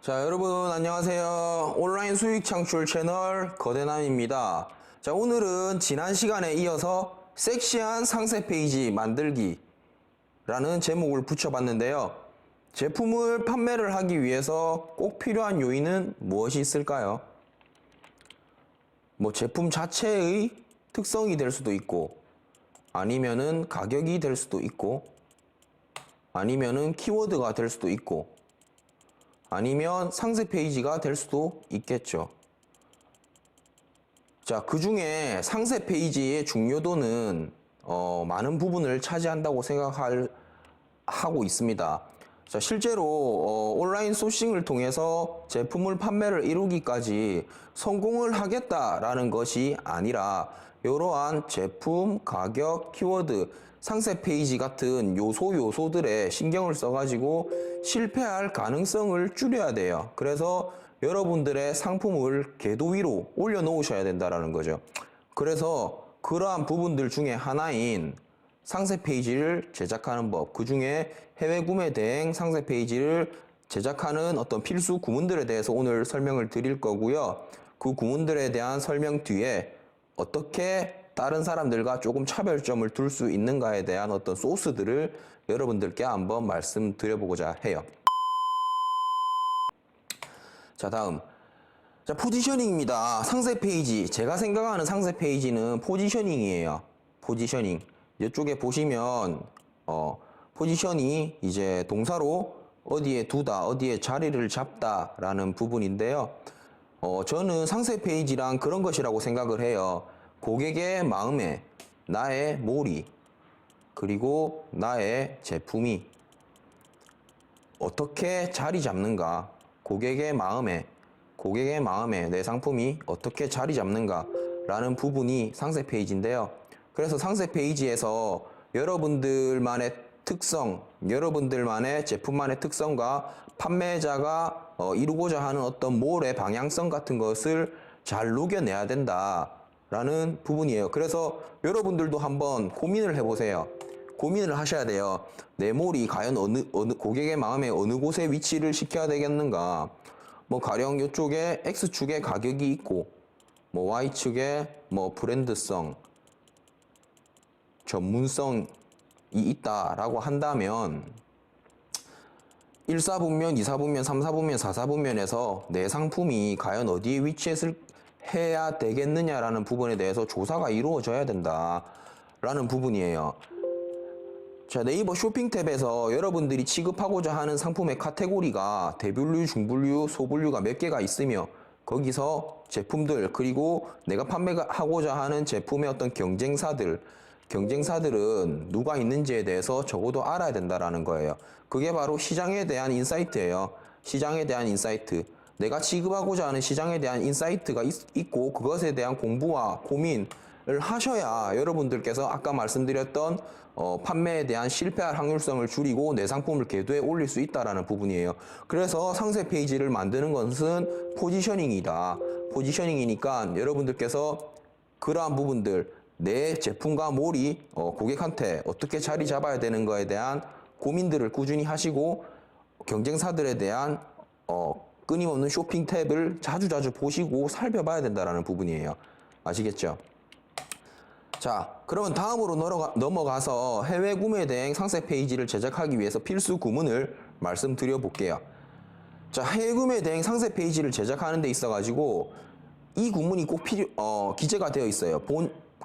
자, 여러분 안녕하세요. 온라인 수익 창출 채널 거대남입니다. 자, 오늘은 지난 시간에 이어서 섹시한 상세 페이지 만들기 라는 제목을 붙여봤는데요. 제품을 판매를 하기 위해서 꼭 필요한 요인은 무엇이 있을까요? 제품 자체의 특성이 될 수도 있고, 아니면은 가격이 될 수도 있고, 아니면은 키워드가 될 수도 있고, 아니면 상세 페이지가 될 수도 있겠죠. 자, 그 중에 상세 페이지의 중요도는 많은 부분을 차지한다고 하고 있습니다. 자, 실제로 온라인 소싱을 통해서 제품을 판매를 이루기까지 성공을 하겠다라는 것이 아니라 이러한 제품, 가격, 키워드, 상세 페이지 같은 요소들에 신경을 써가지고 실패할 가능성을 줄여야 돼요. 그래서 여러분들의 상품을 궤도 위로 올려놓으셔야 된다는 거죠. 그래서 그러한 부분들 중에 하나인 상세 페이지를 제작하는 법, 그 중에 해외 구매 대행 상세 페이지를 제작하는 어떤 필수 구문들에 대해서 오늘 설명을 드릴 거고요. 그 구문들에 대한 설명 뒤에 어떻게 다른 사람들과 조금 차별점을 둘 수 있는가에 대한 어떤 소스들을 여러분들께 한번 말씀드려보고자 해요. 자, 다음. 자, 포지셔닝입니다. 상세 페이지. 제가 생각하는 상세 페이지는 포지셔닝이에요. 포지셔닝. 이쪽에 보시면 포지션이 이제 동사로 어디에 두다, 어디에 자리를 잡다 라는 부분인데요. 저는 상세 페이지란 그런 것이라고 생각을 해요. 고객의 마음에 나의 몰이, 그리고 나의 제품이 어떻게 자리 잡는가, 고객의 마음에 내 상품이 어떻게 자리 잡는가 라는 부분이 상세 페이지인데요. 그래서 상세 페이지에서 여러분들만의 특성, 여러분들만의 제품만의 특성과 판매자가 이루고자 하는 어떤 몰의 방향성 같은 것을 잘 녹여내야 된다라는 부분이에요. 그래서 여러분들도 한번 고민을 해보세요. 고민을 하셔야 돼요. 내 몰이 과연 어느 고객의 마음에 어느 곳에 위치를 시켜야 되겠는가. 가령 이쪽에 X축에 가격이 있고, Y축에 브랜드성, 전문성이 있다라고 한다면 1사분면, 2사분면, 3사분면, 4사분면에서 내 상품이 과연 어디에 위치했을 해야 되겠느냐라는 부분에 대해서 조사가 이루어져야 된다라는 부분이에요. 자, 네이버 쇼핑 탭에서 여러분들이 취급하고자 하는 상품의 카테고리가 대분류, 중분류, 소분류가 몇 개가 있으며 거기서 제품들, 그리고 내가 판매하고자 하는 제품의 어떤 경쟁사들은 누가 있는지에 대해서 적어도 알아야 된다라는 거예요. 그게 바로 시장에 대한 인사이트예요. 시장에 대한 인사이트. 내가 취급하고자 하는 시장에 대한 인사이트가 있고 그것에 대한 공부와 고민을 하셔야 여러분들께서 아까 말씀드렸던 판매에 대한 실패할 확률성을 줄이고 내 상품을 궤도에 올릴 수 있다라는 부분이에요. 그래서 상세 페이지를 만드는 것은 포지셔닝이다. 포지셔닝이니까 여러분들께서 그러한 부분들, 내 제품과 몰이 고객한테 어떻게 자리 잡아야 되는 거에 대한 고민들을 꾸준히 하시고 경쟁사들에 대한 끊임없는 쇼핑 탭을 자주자주 보시고 살펴봐야 된다는 부분이에요. 아시겠죠? 자, 그러면 다음으로 넘어가서 해외 구매 대행 상세 페이지를 제작하기 위해서 필수 구문을 말씀드려 볼게요. 자, 해외 구매 대행 상세 페이지를 제작하는 데 있어가지고 이 구문이 꼭 기재가 되어 있어요.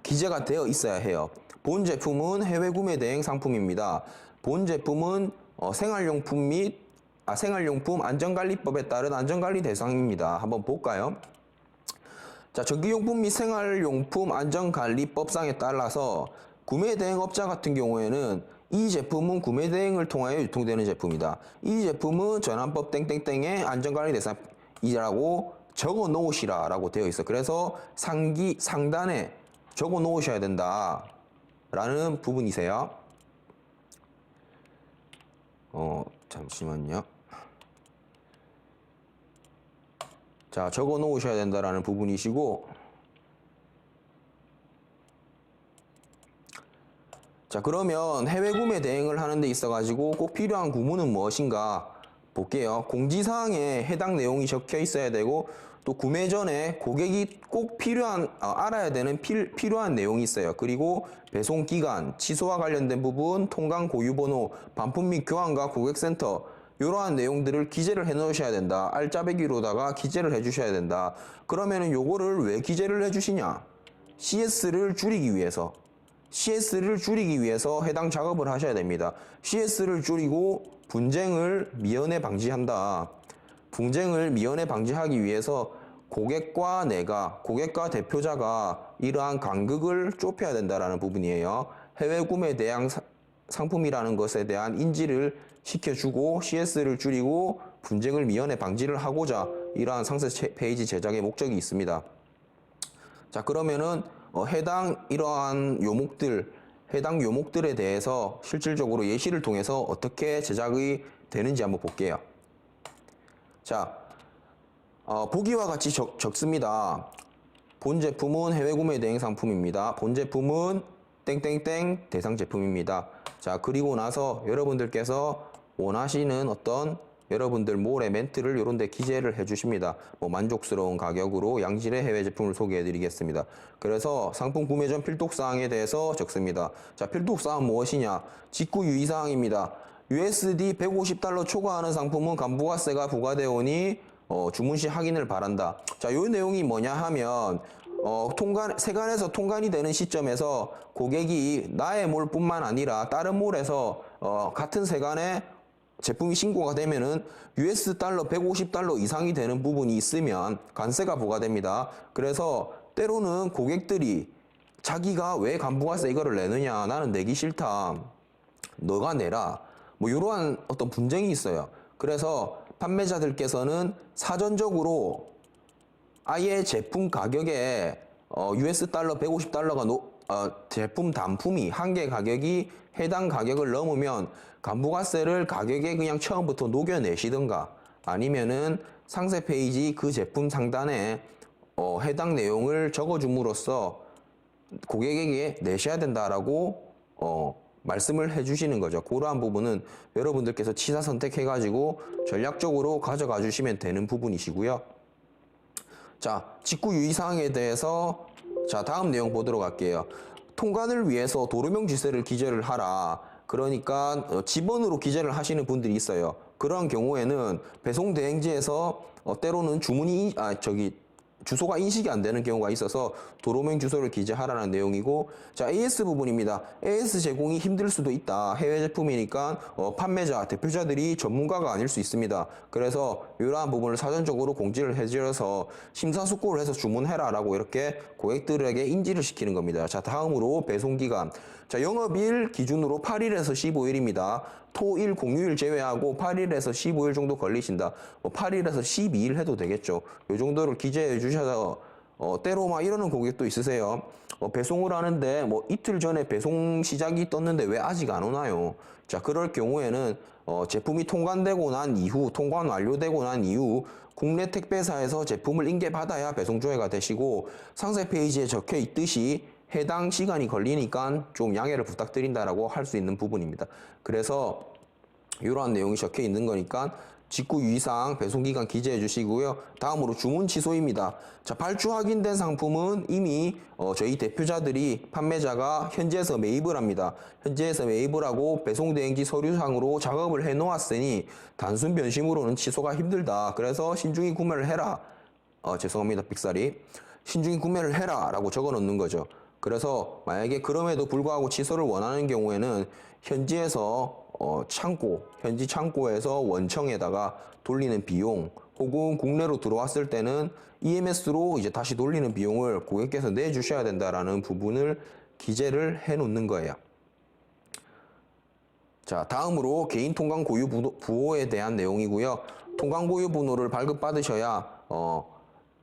기재가 되어 있어야 해요. 본 제품은 해외 구매 대행 상품입니다. 본 제품은 생활용품 안전관리법에 따른 안전관리 대상입니다. 한번 볼까요? 자, 전기용품 및 생활용품 안전관리법상에 따라서 구매대행업자 같은 경우에는 이 제품은 구매대행을 통하여 유통되는 제품이다. 이 제품은 전환법 땡땡땡의 안전관리 대상이라고 적어 놓으시라라고 되어 있어. 그래서 상단에 적어 놓으셔야 된다 라는 부분이세요. 잠시만요. 자, 적어 놓으셔야 된다라는 부분이시고, 자, 그러면 해외 구매 대행을 하는 데 있어 가지고 꼭 필요한 구문은 무엇인가 볼게요. 공지사항에 해당 내용이 적혀 있어야 되고 또 구매 전에 고객이 꼭 알아야 되는 필요한 내용이 있어요. 그리고 배송 기간, 취소와 관련된 부분, 통관 고유 번호, 반품 및 교환과 고객센터 이러한 내용들을 기재를 해 놓으셔야 된다. 알짜배기로다가 기재를 해 주셔야 된다. 그러면은 요거를 왜 기재를 해 주시냐? CS를 줄이기 위해서. CS를 줄이기 위해서 해당 작업을 하셔야 됩니다. CS를 줄이고 분쟁을 미연에 방지한다. 분쟁을 미연에 방지하기 위해서 고객과 고객과 대표자가 이러한 간극을 좁혀야 된다는 부분이에요. 해외 구매 대행 상품이라는 것에 대한 인지를 시켜주고 CS를 줄이고 분쟁을 미연에 방지를 하고자 이러한 상세 페이지 제작의 목적이 있습니다. 자, 그러면은 해당 요목들에 대해서 실질적으로 예시를 통해서 어떻게 제작이 되는지 한번 볼게요. 자, 보기와 같이 적습니다. 본 제품은 해외 구매 대행 상품입니다. 본 제품은 땡땡땡 대상 제품입니다. 자, 그리고 나서 여러분들께서 원하시는 어떤 여러분들 몰의 멘트를 이런 데 기재를 해 주십니다. 뭐 만족스러운 가격으로 양질의 해외 제품을 소개해 드리겠습니다. 그래서 상품 구매 전 필독사항에 대해서 적습니다. 자, 필독사항은 무엇이냐? 직구 유의사항입니다. USD 150달러 초과하는 상품은 간부가세가 부과되오니 주문 시 확인을 바란다. 자, 요 내용이 뭐냐 하면 세관에서 통관이 되는 시점에서 고객이 나의 몰뿐만 아니라 다른 몰에서 같은 세관에 제품이 신고가 되면은 US 달러 150달러 이상이 되는 부분이 있으면 관세가 부과됩니다. 그래서 때로는 고객들이 자기가 왜 간부가세 이거를 내느냐, 나는 내기 싫다, 너가 내라, 뭐 이러한 어떤 분쟁이 있어요. 그래서 판매자들께서는 사전적으로 아예 제품 가격에 US 달러 150달러가 제품 단품이 한 개 가격이 해당 가격을 넘으면 간부가세를 가격에 그냥 처음부터 녹여내시든가 아니면은 상세 페이지 그 제품 상단에 해당 내용을 적어줌으로써 고객에게 내셔야 된다라고 말씀을 해주시는 거죠. 그러한 부분은 여러분들께서 치사 선택해가지고 전략적으로 가져가 주시면 되는 부분이시고요. 자, 직구 유의사항에 대해서 자, 다음 내용 보도록 할게요. 통관을 위해서 도로명 지세를 기재를 하라. 그러니까 지번으로 기재를 하시는 분들이 있어요. 그런 경우에는 배송 대행지에서 때로는 주소가 인식이 안 되는 경우가 있어서 도로명 주소를 기재하라는 내용이고, 자, AS 부분입니다. AS 제공이 힘들 수도 있다. 해외 제품이니까 판매자, 대표자들이 전문가가 아닐 수 있습니다. 그래서 이러한 부분을 사전적으로 공지를 해주셔서 심사숙고를 해서 주문해라라고 이렇게 고객들에게 인지를 시키는 겁니다. 자, 다음으로 배송기간. 자, 영업일 기준으로 8일에서 15일입니다. 토일 공휴일 제외하고 8일에서 15일 정도 걸리신다. 8일에서 12일 해도 되겠죠. 요 정도를 기재해 주셔서 때로 막 이러는 고객도 있으세요. 배송을 하는데 뭐 이틀 전에 배송 시작이 떴는데 왜 아직 안 오나요? 자, 그럴 경우에는 제품이 통관 완료되고 난 이후 국내 택배사에서 제품을 인계받아야 배송 조회가 되시고, 상세 페이지에 적혀 있듯이 해당 시간이 걸리니까 좀 양해를 부탁드린다라고 할 수 있는 부분입니다. 그래서 이러한 내용이 적혀 있는 거니까 직구 유의사항, 배송기간 기재해 주시고요. 다음으로 주문 취소입니다. 자, 발주 확인된 상품은 이미 저희 대표자들이 판매자가 현지에서 매입을 합니다. 현지에서 매입을 하고 배송대행지 서류상으로 작업을 해 놓았으니 단순 변심으로는 취소가 힘들다. 그래서 신중히 구매를 해라. 죄송합니다, 빅살이. 신중히 구매를 해라 라고 적어 놓는 거죠. 그래서 만약에 그럼에도 불구하고 취소를 원하는 경우에는 현지에서 현지 창고에서 원청에다가 돌리는 비용, 혹은 국내로 들어왔을 때는 EMS로 이제 다시 돌리는 비용을 고객께서 내주셔야 된다라는 부분을 기재를 해 놓는 거예요. 자, 다음으로 개인 통관 고유 부호에 대한 내용이고요. 통관 고유 번호를 발급받으셔야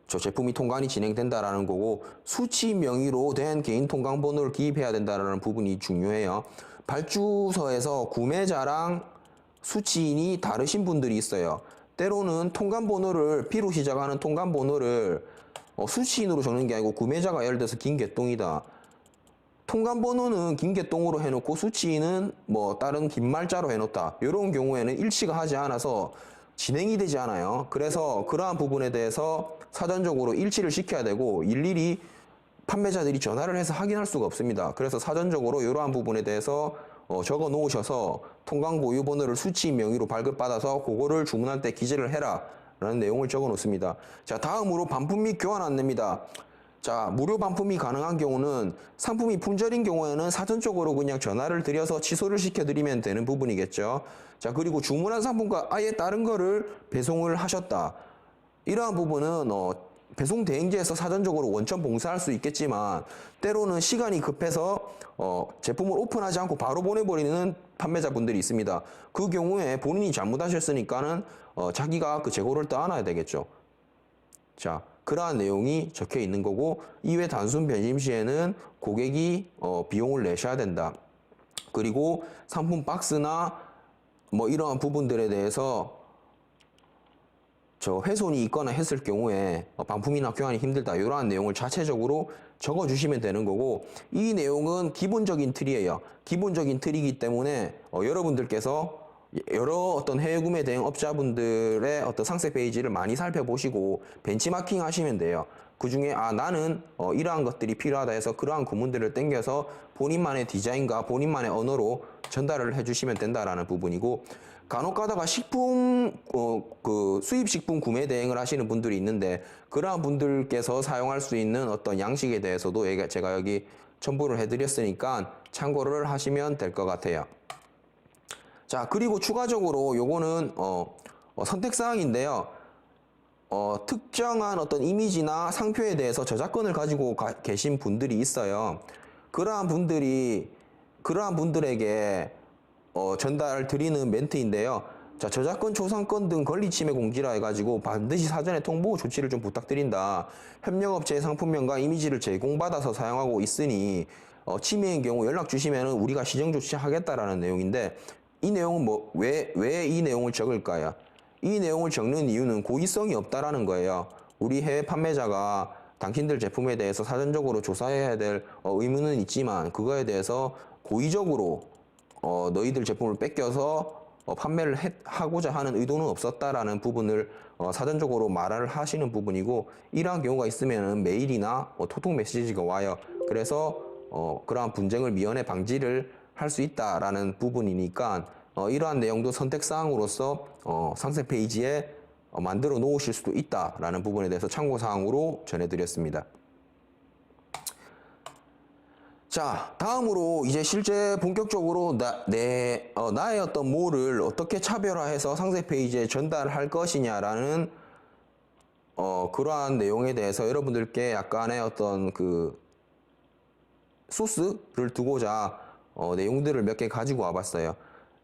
저 제품이 통관이 진행된다라는 거고, 수치 명의로 된 개인 통관 번호를 기입해야 된다라는 부분이 중요해요. 발주서에서 구매자랑 수치인이 다르신 분들이 있어요. 때로는 통관 번호를 P로 시작하는 통관 번호를 수치인으로 적는 게 아니고 구매자가 예를 들어서 김개똥이다. 통관 번호는 김개똥으로 해놓고 수치인은 뭐 다른 긴 말자로 해놓다. 이런 경우에는 일치가 하지 않아서 진행이 되지 않아요. 그래서 그러한 부분에 대해서 사전적으로 일치를 시켜야 되고 일일이 판매자들이 전화를 해서 확인할 수가 없습니다. 그래서 사전적으로 이러한 부분에 대해서 적어 놓으셔서 통관 보유 번호를 수취인 명의로 발급받아서 그거를 주문할 때 기재를 해라 라는 내용을 적어 놓습니다. 자, 다음으로 반품 및 교환 안내입니다. 자, 무료 반품이 가능한 경우는 상품이 품절인 경우에는 사전적으로 그냥 전화를 드려서 취소를 시켜드리면 되는 부분이겠죠. 자, 그리고 주문한 상품과 아예 다른 거를 배송을 하셨다. 이러한 부분은 배송 대행지에서 사전적으로 원천 봉쇄할 수 있겠지만 때로는 시간이 급해서 제품을 오픈하지 않고 바로 보내버리는 판매자분들이 있습니다. 그 경우에 본인이 잘못하셨으니까는 자기가 그 재고를 떠안아야 되겠죠. 자, 그러한 내용이 적혀 있는 거고 이외 단순 변심 시에는 고객이 비용을 내셔야 된다. 그리고 상품 박스나 뭐 이러한 부분들에 대해서 훼손이 있거나 했을 경우에 반품이나 교환이 힘들다 이러한 내용을 자체적으로 적어주시면 되는 거고 이 내용은 기본적인 틀이에요. 기본적인 틀이기 때문에 여러분들께서 여러 어떤 해외 구매 대행 업자분들의 어떤 상세 페이지를 많이 살펴보시고 벤치마킹 하시면 돼요. 그 중에 나는 이러한 것들이 필요하다 해서 그러한 구문들을 땡겨서 본인만의 디자인과 본인만의 언어로 전달을 해주시면 된다라는 부분이고 간혹 가다가 식품 그 수입 식품 구매 대행을 하시는 분들이 있는데 그러한 분들께서 사용할 수 있는 어떤 양식에 대해서도 제가 여기 첨부를 해드렸으니까 참고를 하시면 될 것 같아요. 자, 그리고 추가적으로 요거는 선택사항인데요. 특정한 어떤 이미지나 상표에 대해서 저작권을 가지고 계신 분들이 있어요. 그러한 분들에게 전달 드리는 멘트인데요. 자, 저작권, 초상권 등 권리 침해 공지라 해가지고 반드시 사전에 통보 조치를 좀 부탁드린다. 협력업체의 상품명과 이미지를 제공받아서 사용하고 있으니 침해인 경우 연락 주시면 우리가 시정 조치하겠다라는 내용인데 이 내용은 왜 이 내용을 적을까요? 이 내용을 적는 이유는 고의성이 없다라는 거예요. 우리 해외 판매자가 당신들 제품에 대해서 사전적으로 조사해야 될 의무는 있지만 그거에 대해서 고의적으로 너희들 제품을 뺏겨서 판매를 하고자 하는 의도는 없었다라는 부분을 사전적으로 말을 하시는 부분이고 이러한 경우가 있으면 메일이나 토통 메시지가 와요. 그래서 그러한 분쟁을 미연에 방지를 할 수 있다라는 부분이니까 이러한 내용도 선택사항으로서 상세 페이지에 만들어 놓으실 수도 있다라는 부분에 대해서 참고사항으로 전해드렸습니다. 자, 다음으로 이제 실제 본격적으로 나의 어떤 모를 어떻게 차별화해서 상세 페이지에 전달할 것이냐라는 그러한 내용에 대해서 여러분들께 약간의 어떤 그 소스를 두고자 내용들을 몇 개 가지고 와봤어요.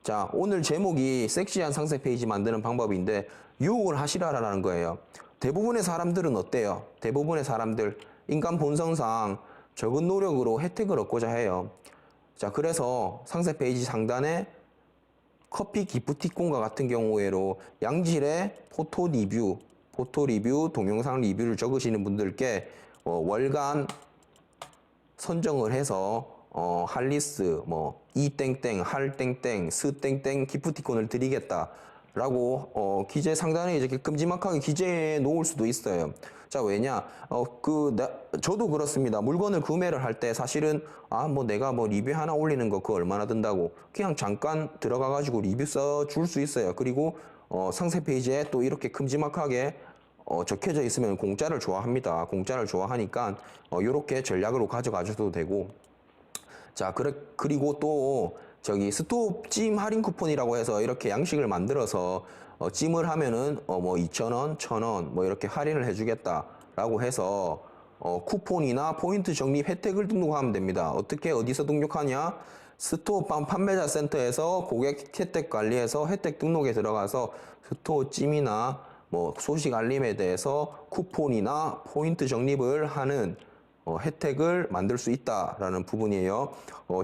자, 오늘 제목이 섹시한 상세 페이지 만드는 방법인데 유혹을 하시라라는 거예요. 대부분의 사람들은 어때요? 대부분의 사람들 인간 본성상 적은 노력으로 혜택을 얻고자 해요. 자, 그래서 상세 페이지 상단에 커피 기프티콘과 같은 경우에로 양질의 포토 리뷰, 동영상 리뷰를 적으시는 분들께 월간 선정을 해서 할리스, 이땡땡, 할땡땡, 스땡땡 기프티콘을 드리겠다라고 기재 상단에 이렇게 큼지막하게 기재해 놓을 수도 있어요. 자, 왜냐? 저도 그렇습니다. 물건을 구매를 할 때 사실은 내가 리뷰 하나 올리는 거 그거 얼마나 든다고 그냥 잠깐 들어가 가지고 리뷰 써 줄 수 있어요. 그리고 상세 페이지에 또 이렇게 큼지막하게 적혀져 있으면 공짜를 좋아합니다. 공짜를 좋아하니까 이렇게 전략으로 가져가셔도 되고 자, 그리고 또 스톱 찜 할인 쿠폰이라고 해서 이렇게 양식을 만들어서 찜을 하면은 2,000원, 1,000원 이렇게 할인을 해주겠다라고 해서 쿠폰이나 포인트 적립 혜택을 등록하면 됩니다. 어디서 등록하냐? 스토어팜 판매자 센터에서 고객 혜택 관리해서 혜택 등록에 들어가서 스토어 찜이나 소식 알림에 대해서 쿠폰이나 포인트 적립을 하는 혜택을 만들 수 있다라는 부분이에요.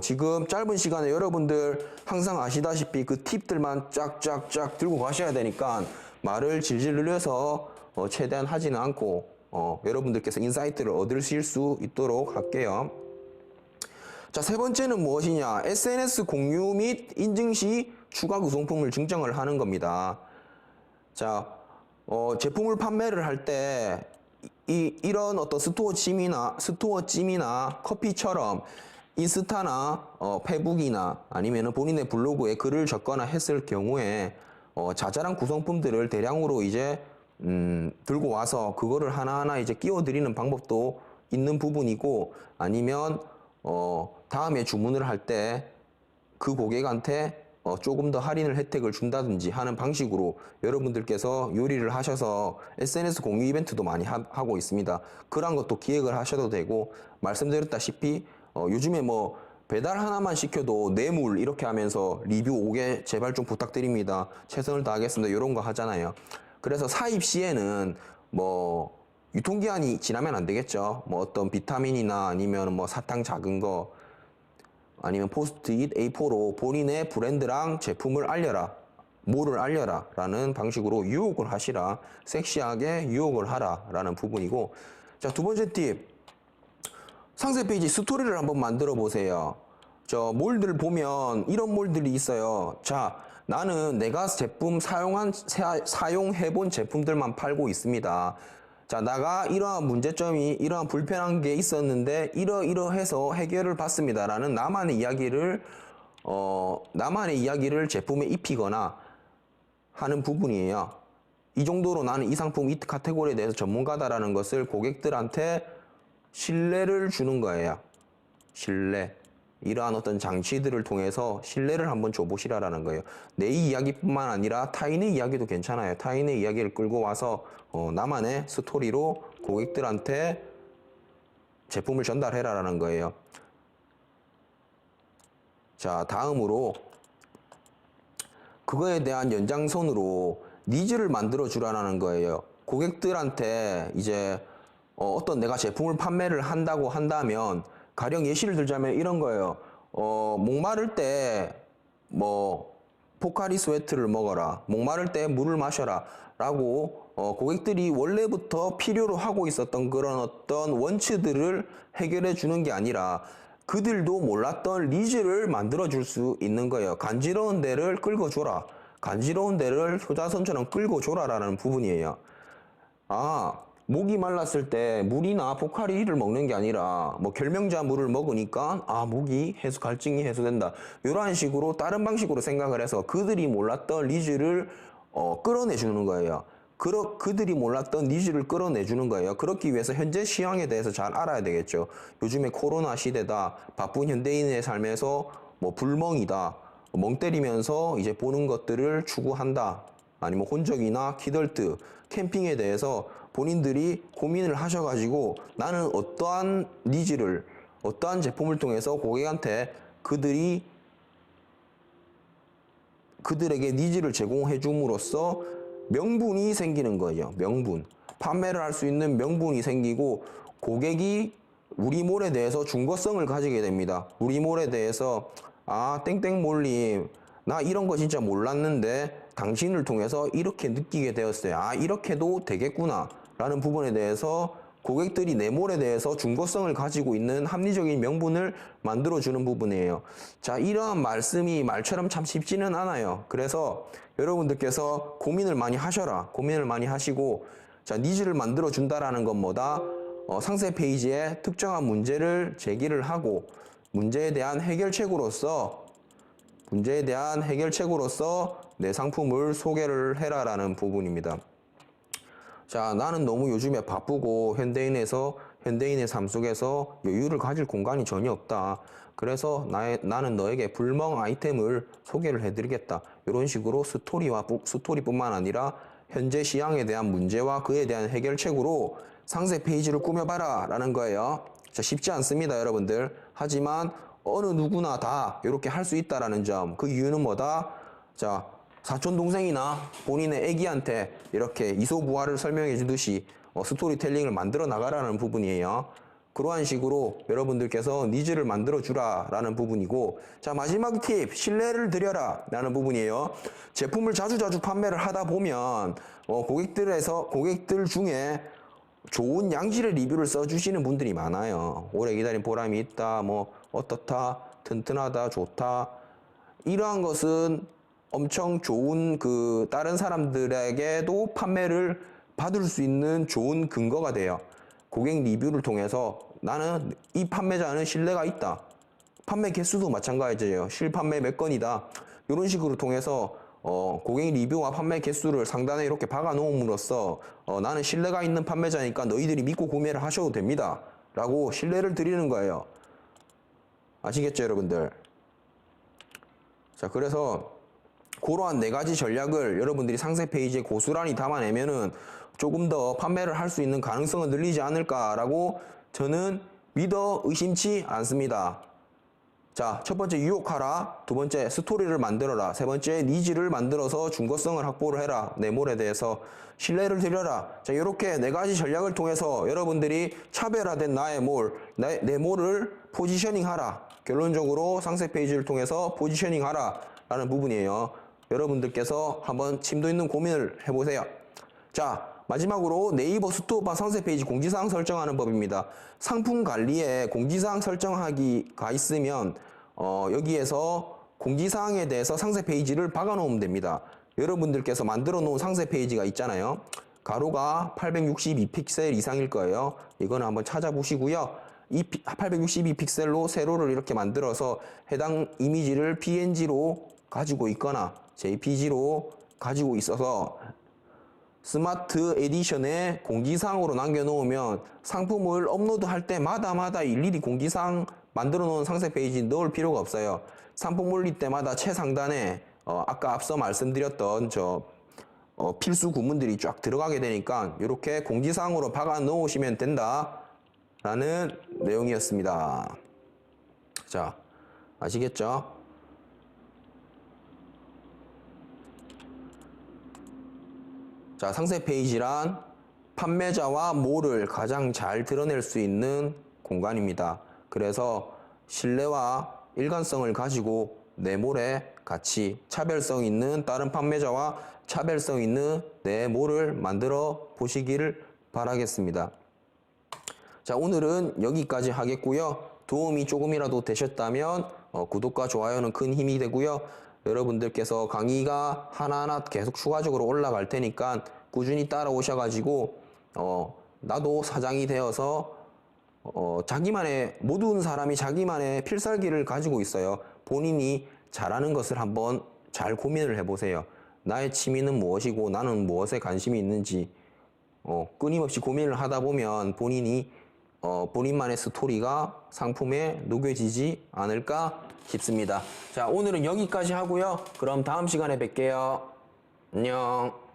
지금 짧은 시간에 여러분들 항상 아시다시피 그 팁들만 쫙쫙쫙 들고 가셔야 되니까 말을 질질 늘려서 최대한 하지는 않고 여러분들께서 인사이트를 얻으실 수 있도록 할게요. 자, 세 번째는 무엇이냐? SNS 공유 및 인증 시 추가 구성품을 증정을 하는 겁니다. 자, 제품을 판매를 할 때 이런 어떤 스토어찜이나 커피처럼 인스타나 페북이나 아니면은 본인의 블로그에 글을 적거나 했을 경우에 자잘한 구성품들을 대량으로 이제 들고 와서 그거를 하나하나 이제 끼워드리는 방법도 있는 부분이고, 아니면 다음에 주문을 할 때 그 고객한테 조금 더 할인을 혜택을 준다든지 하는 방식으로 여러분들께서 요리를 하셔서 SNS 공유 이벤트도 많이 하고 있습니다. 그런 것도 기획을 하셔도 되고, 말씀드렸다시피 요즘에 뭐 배달 하나만 시켜도 뇌물 이렇게 하면서 리뷰 5개 제발 좀 부탁드립니다, 최선을 다하겠습니다, 이런 거 하잖아요. 그래서 사입 시에는 뭐 유통기한이 지나면 안 되겠죠. 뭐 어떤 비타민이나 아니면 뭐 사탕 작은 거 아니면 포스트잇 A4로 본인의 브랜드랑 제품을 알려라, 뭐를 알려라 라는 방식으로 유혹을 하시라, 섹시하게 유혹을 하라 라는 부분이고, 자, 두 번째 팁, 상세 페이지 스토리를 한번 만들어 보세요. 저 몰들 보면 이런 몰들이 있어요. 자, 나는 내가 제품 사용해본 제품들만 팔고 있습니다. 자, 내가 이러한 문제점이, 이러한 불편한 게 있었는데 이러해서 해결을 받습니다 라는 나만의 이야기를 제품에 입히거나 하는 부분이에요. 이 정도로 나는 이 상품, 이 카테고리에 대해서 전문가다라는 것을 고객들한테 신뢰를 주는 거예요. 신뢰. 이러한 어떤 장치들을 통해서 신뢰를 한번 줘보시라라는 거예요. 내 이야기뿐만 아니라 타인의 이야기도 괜찮아요. 타인의 이야기를 끌고 와서 나만의 스토리로 고객들한테 제품을 전달해라라는 거예요. 자, 다음으로 그거에 대한 연장선으로 니즈를 만들어 주라는 거예요. 고객들한테 이제 어떤 내가 제품을 판매를 한다고 한다면, 가령 예시를 들자면 이런 거예요. 목마를 때 뭐 포카리 스웨트를 먹어라, 목마를 때 물을 마셔라 라고 고객들이 원래부터 필요로 하고 있었던 그런 어떤 원치들을 해결해 주는 게 아니라 그들도 몰랐던 니즈를 만들어 줄 수 있는 거예요. 간지러운 데를 끌어줘라, 간지러운 데를 효자손처럼 끌어줘라 라는 부분이에요. 아, 목이 말랐을 때 물이나 포카리를 먹는 게 아니라 뭐 결명자 물을 먹으니까 목이 갈증이 해소된다, 이런 식으로 다른 방식으로 생각을 해서 그들이 몰랐던 니즈를 끌어내 주는 거예요. 그들이 몰랐던 니즈를 끌어내 주는 거예요. 그렇기 위해서 현재 시황에 대해서 잘 알아야 되겠죠. 요즘에 코로나 시대다, 바쁜 현대인의 삶에서 뭐 불멍이다, 멍 때리면서 이제 보는 것들을 추구한다, 아니면 혼적이나 키덜트, 캠핑에 대해서 본인들이 고민을 하셔가지고 나는 어떠한 니즈를, 어떠한 제품을 통해서 고객한테 그들에게 니즈를 제공해 줌으로써 명분이 생기는 거예요. 명분. 판매를 할 수 있는 명분이 생기고, 고객이 우리몰에 대해서 중거성을 가지게 됩니다. 우리몰에 대해서 땡땡몰님, 나 이런 거 진짜 몰랐는데 당신을 통해서 이렇게 느끼게 되었어요. 이렇게도 되겠구나 라는 부분에 대해서 고객들이 내 몰에 대해서 중거성을 가지고 있는 합리적인 명분을 만들어주는 부분이에요. 자, 이러한 말씀이 말처럼 참 쉽지는 않아요. 그래서 여러분들께서 고민을 많이 하셔라. 고민을 많이 하시고, 자, 니즈를 만들어준다라는 것보다 상세 페이지에 특정한 문제를 제기를 하고 문제에 대한 해결책으로서 내 상품을 소개를 해라라는 부분입니다. 자, 나는 너무 요즘에 바쁘고 현대인의 삶 속에서 여유를 가질 공간이 전혀 없다. 그래서 나는 너에게 불멍 아이템을 소개를 해드리겠다. 이런 식으로 스토리뿐만 아니라 현재 시황에 대한 문제와 그에 대한 해결책으로 상세 페이지를 꾸며봐라 라는 거예요. 자, 쉽지 않습니다, 여러분들. 하지만 어느 누구나 다 이렇게 할 수 있다라는 점, 그 이유는 뭐다? 자, 사촌 동생이나 본인의 애기한테 이렇게 이소부화를 설명해 주듯이 스토리텔링을 만들어 나가라는 부분이에요. 그러한 식으로 여러분들께서 니즈를 만들어 주라라는 부분이고, 자, 마지막 팁, 신뢰를 드려라 라는 부분이에요. 제품을 자주자주 판매를 하다 보면 고객들 중에 좋은 양질의 리뷰를 써주시는 분들이 많아요. 오래 기다린 보람이 있다, 뭐 어떻다, 튼튼하다, 좋다, 이러한 것은 엄청 좋은 다른 사람들에게도 판매를 받을 수 있는 좋은 근거가 돼요. 고객 리뷰를 통해서 나는 이 판매자는 신뢰가 있다. 판매 개수도 마찬가지예요. 실판매 몇 건이다. 이런 식으로 통해서 고객 리뷰와 판매 개수를 상단에 이렇게 박아 놓음으로써 나는 신뢰가 있는 판매자니까 너희들이 믿고 구매를 하셔도 됩니다. 라고 신뢰를 드리는 거예요. 아시겠죠, 여러분들? 자, 그래서 그러한 4가지 전략을 여러분들이 상세 페이지에 고스란히 담아내면은 조금 더 판매를 할 수 있는 가능성은 늘리지 않을까라고 저는 믿어 의심치 않습니다. 자, 첫 번째 유혹하라, 두 번째 스토리를 만들어라, 세 번째 니즈를 만들어서 중고성을 확보를 해라, 내 몰에 대해서 신뢰를 드려라. 자, 이렇게 4가지 전략을 통해서 여러분들이 차별화된 나의 몰, 내 몰을 포지셔닝 하라. 결론적으로 상세 페이지를 통해서 포지셔닝 하라 라는 부분이에요. 여러분들께서 한번 심도 있는 고민을 해보세요. 자, 마지막으로 네이버 스토어바 상세 페이지 공지사항 설정하는 법입니다. 상품 관리에 공지사항 설정하기가 있으면 여기에서 공지사항에 대해서 상세 페이지를 박아 놓으면 됩니다. 여러분들께서 만들어 놓은 상세 페이지가 있잖아요. 가로가 862픽셀 이상일 거예요. 이거는 한번 찾아보시고요. 이 862픽셀로 세로를 이렇게 만들어서 해당 이미지를 PNG로 가지고 있거나 JPG로 가지고 있어서 스마트 에디션에 공지사항으로 남겨놓으면 상품을 업로드할 때마다 일일이 공지사항 만들어 놓은 상세 페이지 넣을 필요가 없어요. 상품 올릴 때마다 최상단에 아까 앞서 말씀드렸던 필수 구문들이 쫙 들어가게 되니까 이렇게 공지사항으로 박아 놓으시면 된다 라는 내용이었습니다. 자, 아시겠죠? 자, 상세 페이지란 판매자와 몰을 가장 잘 드러낼 수 있는 공간입니다. 그래서 신뢰와 일관성을 가지고 내 몰에 같이 차별성 있는 다른 판매자와 차별성 있는 내 몰을 만들어 보시기를 바라겠습니다. 자, 오늘은 여기까지 하겠고요. 도움이 조금이라도 되셨다면 구독과 좋아요는 큰 힘이 되고요. 여러분들께서 강의가 하나하나 계속 추가적으로 올라갈 테니까 꾸준히 따라오셔가지고 나도 사장이 되어서 모든 사람이 자기만의 필살기를 가지고 있어요. 본인이 잘하는 것을 한번 잘 고민을 해보세요. 나의 취미는 무엇이고 나는 무엇에 관심이 있는지 끊임없이 고민을 하다 보면 본인만의 스토리가 상품에 녹여지지 않을까 싶습니다. 자, 오늘은 여기까지 하고요. 그럼 다음 시간에 뵐게요. 안녕.